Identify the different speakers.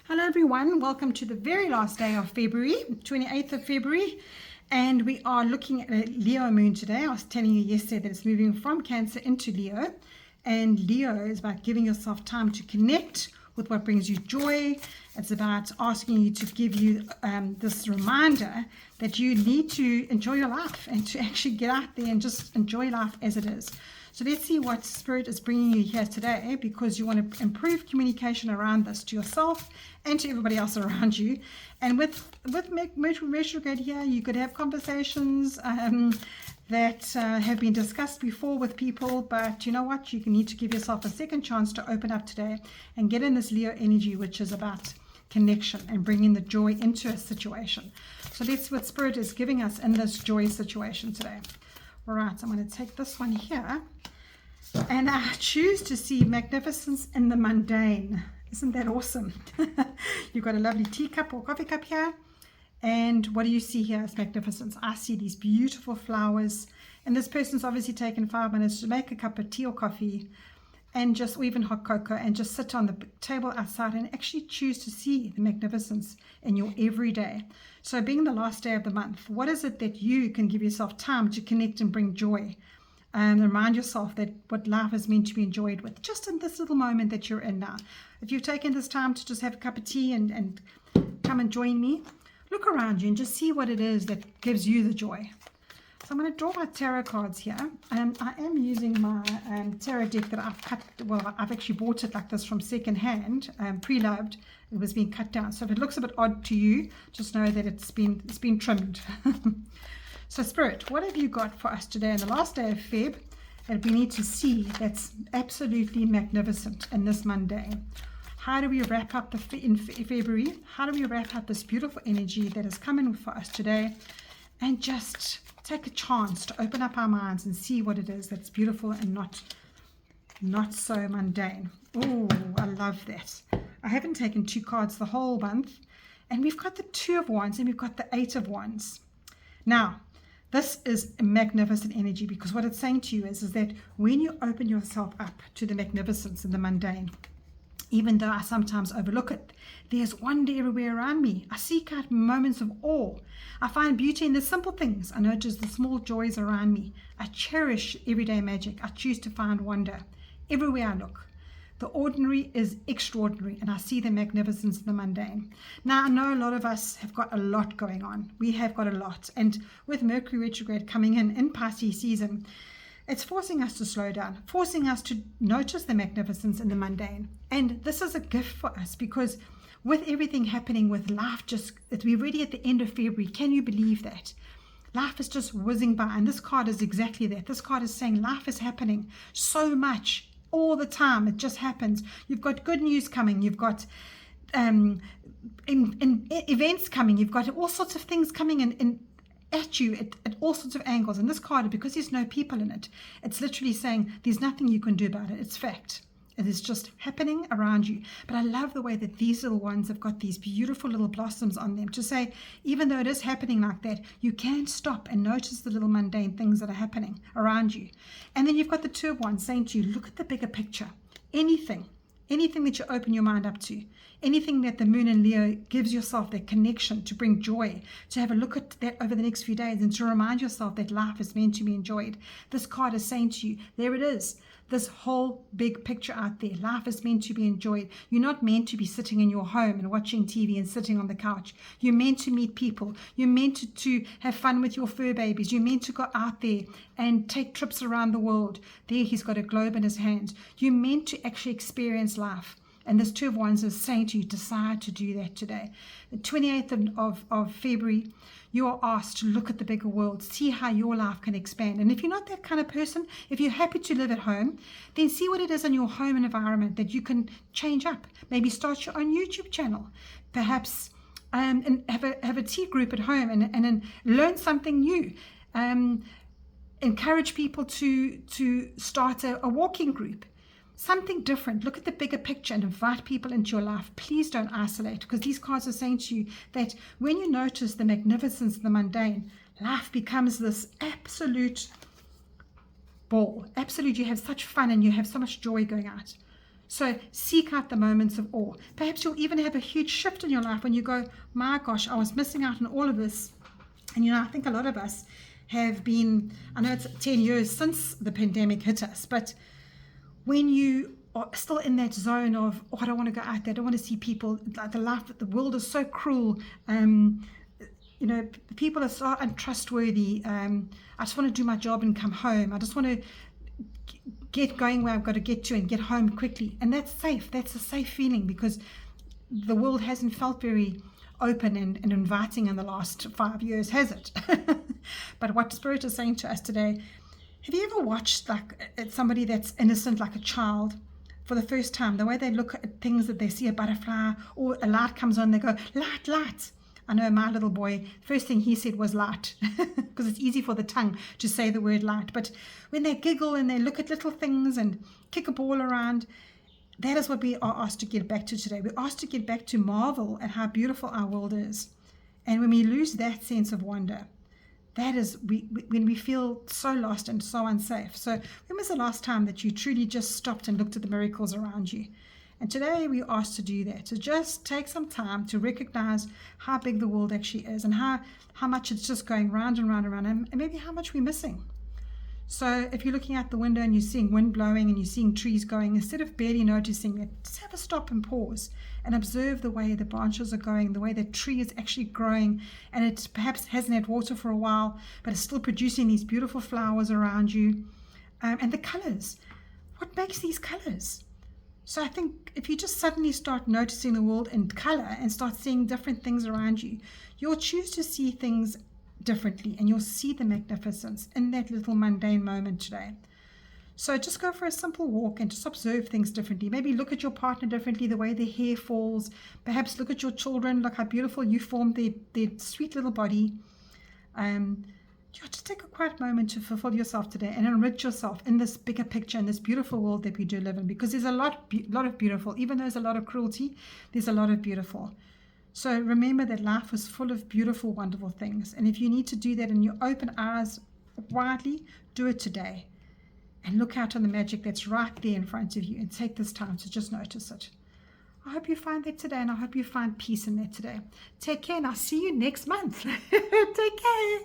Speaker 1: Hello everyone, welcome to the very last day of February, 28th of February, and we are looking at a Leo moon today. I was telling you yesterday that it's moving from Cancer into Leo, and Leo is about giving yourself time to connect with what brings you joy. It's about asking you to give you this reminder that you need to enjoy your life and to actually get out there and just enjoy life as it is. So let's see what Spirit is bringing you here today, because you want to improve communication around this to yourself and to everybody else around you. And with Mercury retrograde here, you could have conversations that have been discussed before with people, but you know what? You need to give yourself a second chance to open up today and get in this Leo energy, which is about connection and bringing the joy into a situation. So that's what Spirit is giving us in this joy situation today. All right, so I'm going to take this one here, and I choose to see magnificence in the mundane. Isn't that awesome? You've got a lovely teacup or coffee cup here, and what do you see here as magnificence? I see these beautiful flowers, and this person's obviously taken 5 minutes to make a cup of tea or coffee, and just, or even hot cocoa, and just sit on the table outside and actually choose to see the magnificence in your everyday. So being the last day of the month, what is it that you can give yourself time to connect and bring joy? Remind yourself that what life is meant to be enjoyed with, just in this little moment that you're in now. If you've taken this time to just have a cup of tea and come and join me, look around you and just see what it is that gives you the joy. So I'm going to draw my tarot cards here. I am using my tarot deck that I've cut. Well, I've actually bought it like this from second hand, pre-loved. It was being cut down. So if it looks a bit odd to you, just know that it's been trimmed. So Spirit, what have you got for us today on the last day of Feb that we need to see that's absolutely magnificent in this mundane? How do we wrap up in February? How do we wrap up this beautiful energy that is coming for us today, and just take a chance to open up our minds and see what it is that's beautiful and not so mundane. Oh, I love that. I haven't taken 2 cards the whole month, and we've got the 2 of Wands and we've got the 8 of Wands. Now, this is a magnificent energy, because what it's saying to you is that when you open yourself up to the magnificence and the mundane, even though I sometimes overlook it, there's wonder everywhere around me. I seek out moments of awe. I find beauty in the simple things. I notice the small joys around me. I cherish everyday magic. I choose to find wonder everywhere I look. The ordinary is extraordinary, and I see the magnificence in the mundane. Now, I know a lot of us have got a lot going on. We have got a lot. And with Mercury retrograde coming in Pisces season, it's forcing us to slow down, forcing us to notice the magnificence in the mundane. And this is a gift for us, because with everything happening with life, we're already at the end of February. Can you believe that? Life is just whizzing by, and this card is exactly that. This card is saying life is happening so much all the time. It just happens. You've got good news coming. You've got events coming. You've got all sorts of things coming in at you at all sorts of angles. And this card, because there's no people in it, it's literally saying there's nothing you can do about it. It's fact. It is just happening around you. But I love the way that these little ones have got these beautiful little blossoms on them to say, even though it is happening like that, you can stop and notice the little mundane things that are happening around you. And then you've got the 2 of Wands saying to you, look at the bigger picture. Anything that you open your mind up to, anything that the moon in Leo gives yourself that connection to bring joy, to have a look at that over the next few days and to remind yourself that life is meant to be enjoyed. This card is saying to you, there it is. This whole big picture out there. Life is meant to be enjoyed. You're not meant to be sitting in your home and watching TV and sitting on the couch. You're meant to meet people. You're meant to have fun with your fur babies. You're meant to go out there and take trips around the world. There he's got a globe in his hands. You're meant to actually experience life. And this 2 of Wands is saying to you, decide to do that today. The 28th of February, you are asked to look at the bigger world, see how your life can expand. And if you're not that kind of person, if you're happy to live at home, then see what it is in your home and environment that you can change up. Maybe start your own YouTube channel, perhaps, and have a tea group at home and learn something new. Encourage people to start a walking group. Something different. Look at the bigger picture and invite people into your life. Please don't isolate, because these cards are saying to you that when you notice the magnificence of the mundane, life becomes this absolute ball. Absolute, you have such fun and you have so much joy going out. So seek out the moments of awe. Perhaps you'll even have a huge shift in your life when you go, my gosh, I was missing out on all of this. And I think a lot of us have been, I know it's 10 years since the pandemic hit us, but when you are still in that zone of, I don't want to go out there, I don't want to see people, the world is so cruel, people are so untrustworthy, I just want to do my job and come home, I just want to get going where I've got to get to and get home quickly. And that's safe. That's a safe feeling, because the world hasn't felt very open and inviting in the last 5 years, has it? But what Spirit is saying to us today, have you ever watched at somebody that's innocent, like a child, for the first time, the way they look at things, that they see a butterfly or a light comes on, they go, light, light. I know my little boy, first thing he said was light, because it's easy for the tongue to say the word light. But when they giggle and they look at little things and kick a ball around, that is what we are asked to get back to today. We're asked to get back to marvel at how beautiful our world is. And when we lose that sense of wonder, that is when we feel so lost and so unsafe. So when was the last time that you truly just stopped and looked at the miracles around you? And today we're asked to do that, to just take some time to recognize how big the world actually is, and how much it's just going round and round and round, and maybe how much we're missing. So if you're looking out the window and you're seeing wind blowing and you're seeing trees going, instead of barely noticing it, just have a stop and pause and observe the way the branches are going, the way the tree is actually growing, and it perhaps hasn't had water for a while, but it's still producing these beautiful flowers around you. And the colors. What makes these colors? So I think if you just suddenly start noticing the world in color and start seeing different things around you, you'll choose to see things differently, and you'll see the magnificence in that little mundane moment today. So just go for a simple walk and just observe things differently. Maybe look at your partner differently, the way their hair falls. Perhaps look at your children, look how beautiful you formed their sweet little body. Just take a quiet moment to fulfill yourself today and enrich yourself in this bigger picture, in this beautiful world that we do live in, because there's a lot of beautiful. Even though there's a lot of cruelty, there's a lot of beautiful. So remember that life is full of beautiful, wonderful things. And if you need to do that in your open eyes widely, do it today. And look out on the magic that's right there in front of you, and take this time to just notice it. I hope you find that today, and I hope you find peace in that today. Take care, and I'll see you next month. Take care.